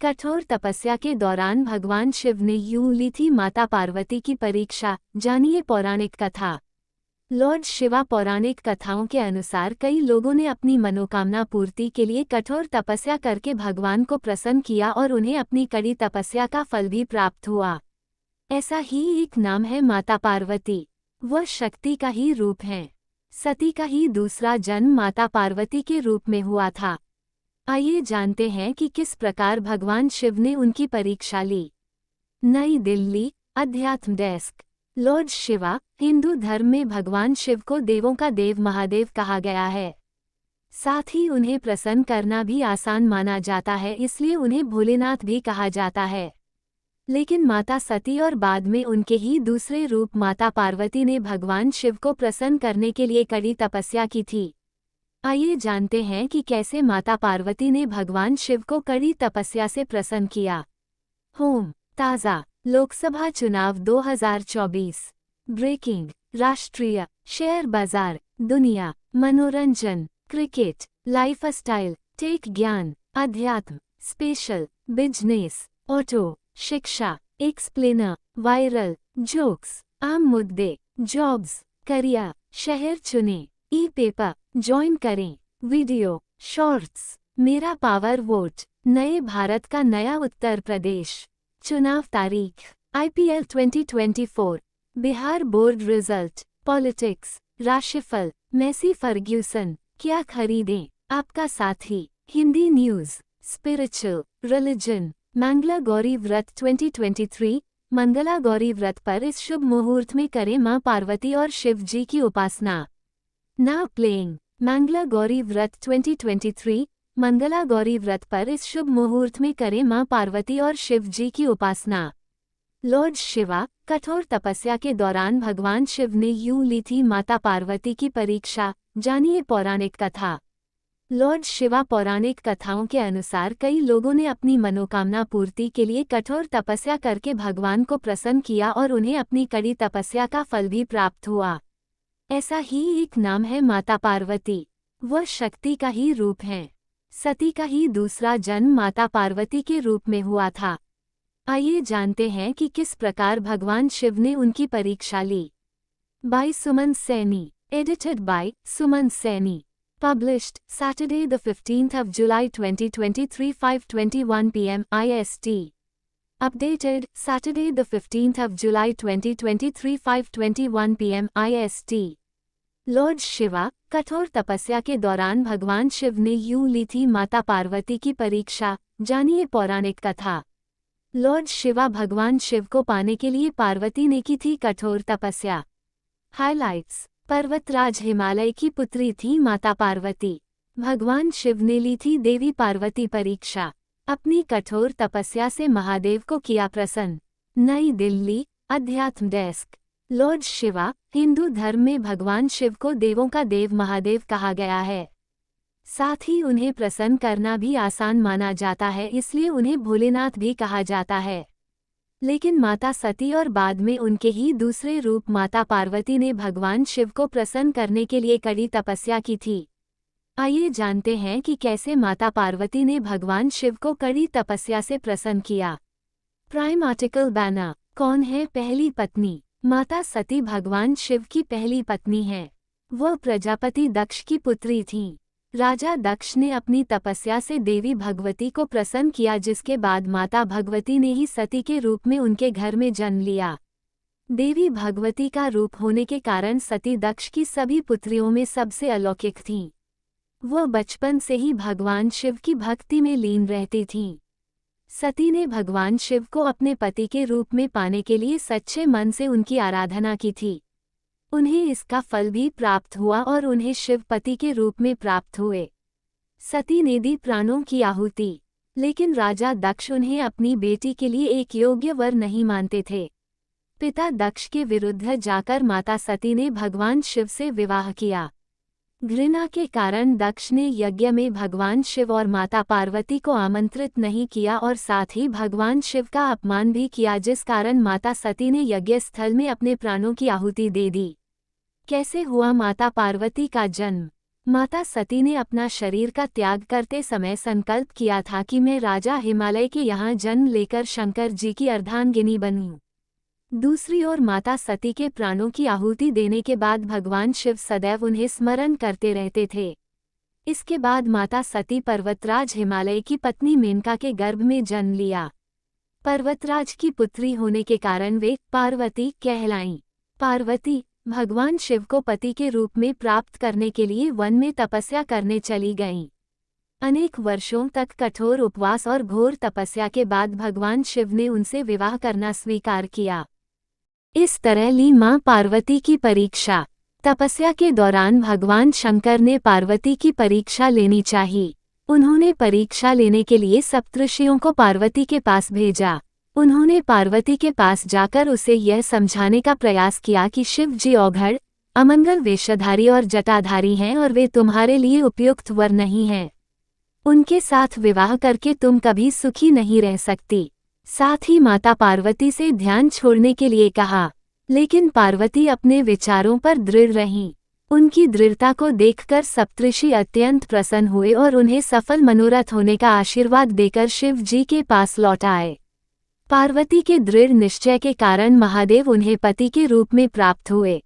कठोर तपस्या के दौरान भगवान शिव ने यूं ली थी माता पार्वती की परीक्षा, जानिए पौराणिक कथा। लॉर्ड शिवा पौराणिक कथाओं के अनुसार कई लोगों ने अपनी मनोकामना पूर्ति के लिए कठोर तपस्या करके भगवान को प्रसन्न किया और उन्हें अपनी कड़ी तपस्या का फल भी प्राप्त हुआ। ऐसा ही एक नाम है माता पार्वती। वह शक्ति का ही रूप है। सती का ही दूसरा जन्म माता पार्वती के रूप में हुआ था। आइए जानते हैं कि किस प्रकार भगवान शिव ने उनकी परीक्षा ली। नई दिल्ली, अध्यात्म डेस्क। लॉर्ड शिवा, हिंदू धर्म में भगवान शिव को देवों का देव महादेव कहा गया है। साथ ही उन्हें प्रसन्न करना भी आसान माना जाता है, इसलिए उन्हें भोलेनाथ भी कहा जाता है। लेकिन माता सती और बाद में उनके ही दूसरे रूप माता पार्वती ने भगवान शिव को प्रसन्न करने के लिए कड़ी तपस्या की थी। आइए जानते हैं कि कैसे माता पार्वती ने भगवान शिव को कड़ी तपस्या से प्रसन्न किया। होम ताज़ा लोकसभा चुनाव 2024। ब्रेकिंग राष्ट्रीय, शेयर बाजार, दुनिया, मनोरंजन, क्रिकेट, लाइफस्टाइल, टेक ज्ञान, अध्यात्म, स्पेशल, बिजनेस, ऑटो, शिक्षा, एक्सप्लेनर, वायरल, जोक्स, आम मुद्दे, जॉब्स, करियर, शहर चुनें, ई पेपर, ज्वाइन करें, वीडियो, शॉर्ट्स, मेरा पावर वोट, नए भारत का नया उत्तर प्रदेश, चुनाव तारीख, IPL 2024, Bihar board result, politics, राशिफल, मेसी फर्ग्यूसन, क्या खरीदें, आपका साथी, Hindi news, spiritual, religion, Mangala Gauri Vrat 2023। Mangla Gauri व्रत पर इस शुभ मुहूर्त में करें मां पार्वती और शिव जी की उपासना। Now playing Mangla Gauri Vrat 2023। मंगला गौरी व्रत पर इस शुभ मुहूर्त में करें मां पार्वती और शिव जी की उपासना। लॉर्ड शिवा, कठोर तपस्या के दौरान भगवान शिव ने यूं ली थी माता पार्वती की परीक्षा, जानिए पौराणिक कथा। लॉर्ड शिवा पौराणिक कथाओं के अनुसार कई लोगों ने अपनी मनोकामना पूर्ति के लिए कठोर तपस्या करके भगवान को प्रसन्न किया और उन्हें अपनी कड़ी तपस्या का फल भी प्राप्त हुआ। ऐसा ही एक नाम है माता पार्वती। वह शक्ति का ही रूप है। सती का ही दूसरा जन्म माता पार्वती के रूप में हुआ था। आइए जानते हैं कि किस प्रकार भगवान शिव ने उनकी परीक्षा ली। By Suman Saini, edited by Suman Saini. Published Saturday the 15th of July 2023 5:21 p.m. IST. Updated Saturday the 15th of July 2023 5:21 p.m. IST. Lord Shiva, कठोर तपस्या के दौरान भगवान शिव ने यूं ली थी माता पार्वती की परीक्षा, जानिए पौराणिक कथा। लॉर्ड शिवा भगवान शिव को पाने के लिए पार्वती ने की थी कठोर तपस्या। हाइलाइट्स। पर्वतराज हिमालय की पुत्री थी माता पार्वती। भगवान शिव ने ली थी देवी पार्वती परीक्षा। अपनी कठोर तपस्या से महादेव को किया प्रसन्न। नई दिल्ली, अध्यात्म डेस्क। लॉर्ड शिवा, हिंदू धर्म में भगवान शिव को देवों का देव महादेव कहा गया है। साथ ही उन्हें प्रसन्न करना भी आसान माना जाता है, इसलिए उन्हें भोलेनाथ भी कहा जाता है। लेकिन माता सती और बाद में उनके ही दूसरे रूप माता पार्वती ने भगवान शिव को प्रसन्न करने के लिए कड़ी तपस्या की थी। आइए जानते हैं कि कैसे माता पार्वती ने भगवान शिव को कड़ी तपस्या से प्रसन्न किया। Prime article banner. कौन है पहली पत्नी? माता सती भगवान शिव की पहली पत्नी है। वह प्रजापति दक्ष की पुत्री थीं। राजा दक्ष ने अपनी तपस्या से देवी भगवती को प्रसन्न किया, जिसके बाद माता भगवती ने ही सती के रूप में उनके घर में जन्म लिया। देवी भगवती का रूप होने के कारण सती दक्ष की सभी पुत्रियों में सबसे अलौकिक थीं। वह बचपन से ही भगवान शिव की भक्ति में लीन रहती थीं। सती ने भगवान शिव को अपने पति के रूप में पाने के लिए सच्चे मन से उनकी आराधना की थी। उन्हें इसका फल भी प्राप्त हुआ और उन्हें शिव पति के रूप में प्राप्त हुए। सती ने दी प्राणों की आहुति, लेकिन राजा दक्ष उन्हें अपनी बेटी के लिए एक योग्य वर नहीं मानते थे। पिता दक्ष के विरुद्ध जाकर माता सती ने भगवान शिव से विवाह किया। घृणा के कारण दक्ष ने यज्ञ में भगवान शिव और माता पार्वती को आमंत्रित नहीं किया और साथ ही भगवान शिव का अपमान भी किया, जिस कारण माता सती ने यज्ञ स्थल में अपने प्राणों की आहुति दे दी। कैसे हुआ माता पार्वती का जन्म? माता सती ने अपना शरीर का त्याग करते समय संकल्प किया था कि मैं राजा हिमालय के यहाँ जन्म लेकर शंकर जी की अर्धांगिनी बनूं। दूसरी ओर माता सती के प्राणों की आहुति देने के बाद भगवान शिव सदैव उन्हें स्मरण करते रहते थे। इसके बाद माता सती पर्वतराज हिमालय की पत्नी मेनका के गर्भ में जन्म लिया। पर्वतराज की पुत्री होने के कारण वे पार्वती कहलाईं। पार्वती भगवान शिव को पति के रूप में प्राप्त करने के लिए वन में तपस्या करने चली गईं। अनेक वर्षों तक कठोर उपवास और घोर तपस्या के बाद भगवान शिव ने उनसे विवाह करना स्वीकार किया। इस तरह ली मां पार्वती की परीक्षा। तपस्या के दौरान भगवान शंकर ने पार्वती की परीक्षा लेनी चाहिए। उन्होंने परीक्षा लेने के लिए सप्तऋषियों को पार्वती के पास भेजा। उन्होंने पार्वती के पास जाकर उसे यह समझाने का प्रयास किया कि शिव जी औघड़, अमंगल वेशधारी और जटाधारी हैं और वे तुम्हारे लिए उपयुक्त वर नहीं हैं। उनके साथ विवाह करके तुम कभी सुखी नहीं रह सकती। साथ ही माता पार्वती से ध्यान छोड़ने के लिए कहा, लेकिन पार्वती अपने विचारों पर दृढ़ रहीं। उनकी दृढ़ता को देखकर सप्तऋषि अत्यंत प्रसन्न हुए और उन्हें सफल मनोरथ होने का आशीर्वाद देकर शिव जी के पास लौट आए। पार्वती के दृढ़ निश्चय के कारण महादेव उन्हें पति के रूप में प्राप्त हुए।